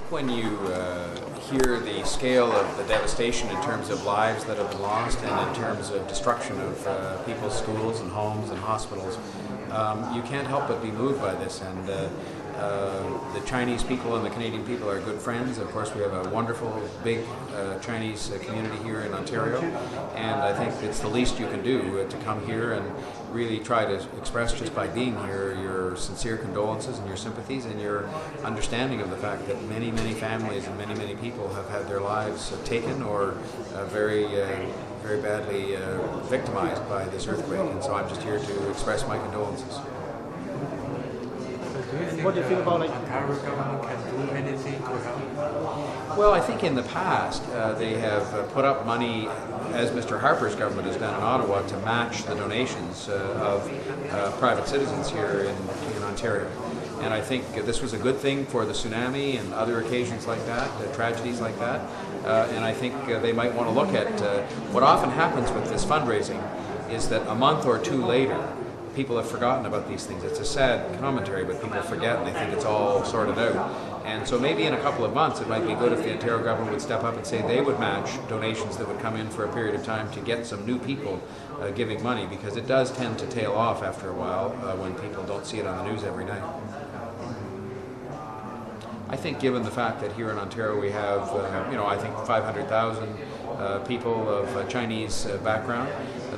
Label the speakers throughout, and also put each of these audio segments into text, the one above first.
Speaker 1: when you hear the scale of the devastation in terms of lives that have been lost and in terms of destruction of people's schools and homes and hospitals, you can't help but be moved by this. And the Chinese people and the Canadian people are good friends. Of course, we have a wonderful, big Chinese community here in Ontario, and I think it's the least you can do to come here and really try to express, just by being here, your sincere condolences and your sympathies and your understanding of the fact that many, many families and many, many people have had their lives taken or very badly victimized by this earthquake. And so I'm just here to express my condolences.
Speaker 2: And what do you feel about Ontario government can do anything to help?
Speaker 1: Well, I think in the past they have put up money, as Mr. Harper's government has done in Ottawa, to match the donations of private citizens here in Ontario. And I think this was a good thing for the tsunami and other occasions like that, tragedies like that. And I think they might want to look at what often happens with this fundraising is that a month or two later, people have forgotten about these things. It's a sad commentary, but people forget and they think it's all sorted out. And so maybe in a couple of months it might be good if the Ontario government would step up and say they would match donations that would come in for a period of time to get some new people giving money, because it does tend to tail off after a while when people don't see it on the news every night. I think given the fact that here in Ontario we have, I think 500,000 people of Chinese background,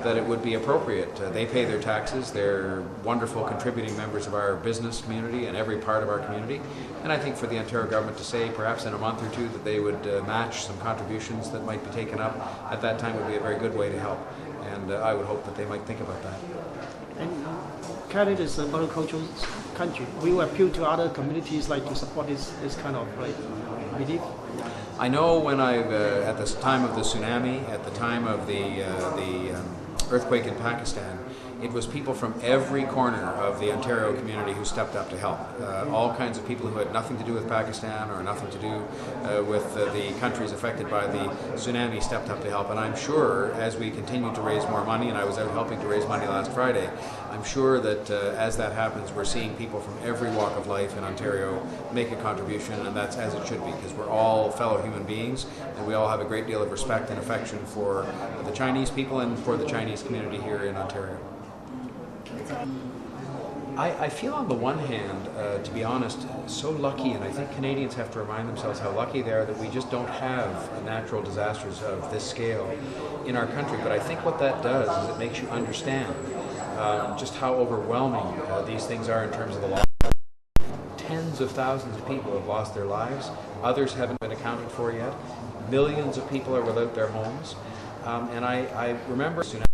Speaker 1: that it would be appropriate. They pay their taxes, they're wonderful contributing members of our business community and every part of our community. And I think for the Ontario government to say perhaps in a month or two that they would match some contributions that might be taken up at that time would be a very good way to help. And I would hope that they might think about that.
Speaker 3: And Canada is a multicultural country. We will appeal to other communities to support this kind of relief.
Speaker 1: I know when at the time of the tsunami, at the time of the earthquake in Pakistan, it was people from every corner of the Ontario community who stepped up to help. All kinds of people who had nothing to do with Pakistan or nothing to do with the countries affected by the tsunami stepped up to help. And I'm sure as we continue to raise more money, and I was out helping to raise money last Friday, I'm sure that as that happens, we're seeing people from every walk of life in Ontario make a contribution, and that's as it should be, because we're all fellow human beings, and we all have a great deal of respect and affection for the Chinese people and for the Chinese community here in Ontario. I feel on the one hand, to be honest, so lucky, and I think Canadians have to remind themselves how lucky they are that we just don't have natural disasters of this scale in our country. But I think what that does is it makes you understand just how overwhelming these things are in terms of the loss. Tens of thousands of people have lost their lives. Others haven't been accounted for yet. Millions of people are without their homes. And I remember tsunami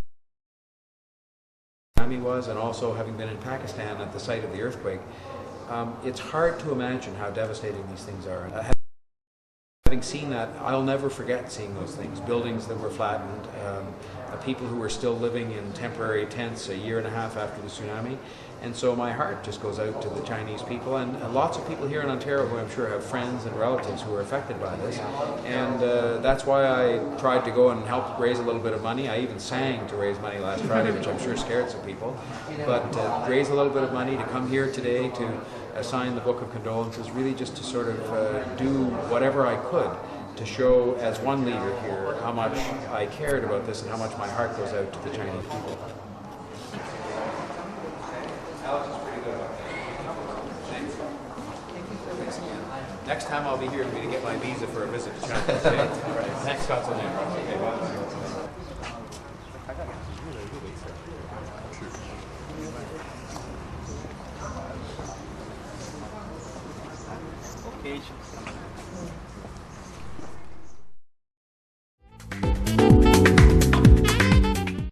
Speaker 1: was, and also having been in Pakistan at the site of the earthquake, it's hard to imagine how devastating these things are. Having seen that, I'll never forget seeing those things. Buildings that were flattened, people who were still living in temporary tents a year and a half after the tsunami. And so my heart just goes out to the Chinese people and lots of people here in Ontario who I'm sure have friends and relatives who are affected by this. And that's why I tried to go and help raise a little bit of money. I even sang to raise money last Friday, which I'm sure scared some people. But raise a little bit of money to come here today to sign the Book of Condolences, really just to sort of do whatever I could to show as one leader here how much I cared about this and how much my heart goes out to the Chinese people. Next time I'll be here to get my visa for a visit to China. Okay? All right. Thanks, Consul. Okay.